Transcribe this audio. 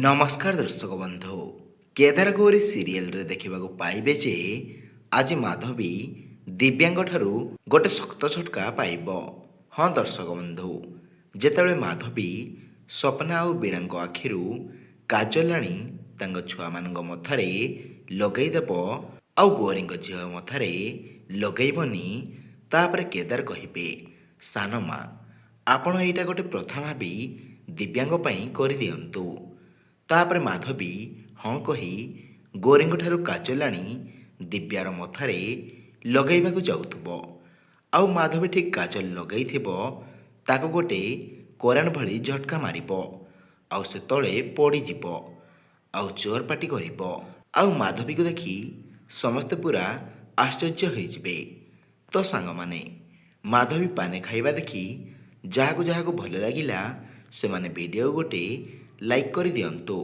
ନମସ୍କାର ଦର୍ଶକ ବନ୍ଧୁ। କେଦାରଗୌରୀ ସିରିଏଲରେ ଦେଖିବାକୁ ପାଇବେ ଯେ ଆଜି ମାଧବୀ ଦିବ୍ୟାଙ୍କଠାରୁ ଗୋଟେ ଶକ୍ତ ଝଟକା ପାଇବ। ହଁ ଦର୍ଶକ ବନ୍ଧୁ, ଯେତେବେଳେ ମାଧବୀ ସ୍ୱପ୍ନା ଆଉ ବୀଣାଙ୍କ ଆଖିରୁ କାଜଲ ଆଣି ତାଙ୍କ ଛୁଆମାନଙ୍କ ମଥାରେ ଲଗେଇଦେବ ଆଉ ଗୌରୀଙ୍କ ଝିଅ ମଥାରେ ଲଗେଇବନି, ତାପରେ କେଦାର କହିବେ, ସାନ ମା ଆପଣ ଏଇଟା ଗୋଟେ ପ୍ରଥା ଭାବି ଦିବ୍ୟାଙ୍କ ପାଇଁ କରିଦିଅନ୍ତୁ। ତାପରେ ମାଧବୀ ହଁ କହି ଗୌରୀଙ୍କଠାରୁ କାଜଲ ଆଣି ଦିବ୍ୟାର ମଥାରେ ଲଗାଇବାକୁ ଯାଉଥିବ। ଆଉ ମାଧବୀ ଠିକ୍ କାଜଲ ଲଗାଇଥିବ, ତାକୁ ଗୋଟେ କରେଣ୍ଟ ଭଳି ଝଟକା ମାରିବ। ଆଉ ସେ ତଳେ ପଡ଼ିଯିବ। ଆଉ ଜୋର ପାଟି କରିବ। ଆଉ ମାଧବୀକୁ ଦେଖି ସମସ୍ତେ ପୁରା ଆଶ୍ଚର୍ଯ୍ୟ ହୋଇଯିବେ। ତ ସାଙ୍ଗମାନେ, ମାଧବୀ ପାନେ ଖାଇବା ଦେଖି ଯାହାକୁ ଯାହାକୁ ଭଲ ଲାଗିଲା ସେମାନେ ଭିଡ଼ିଓ ଗୋଟେ ଲାଇକ୍ କରିଦିଅନ୍ତୁ।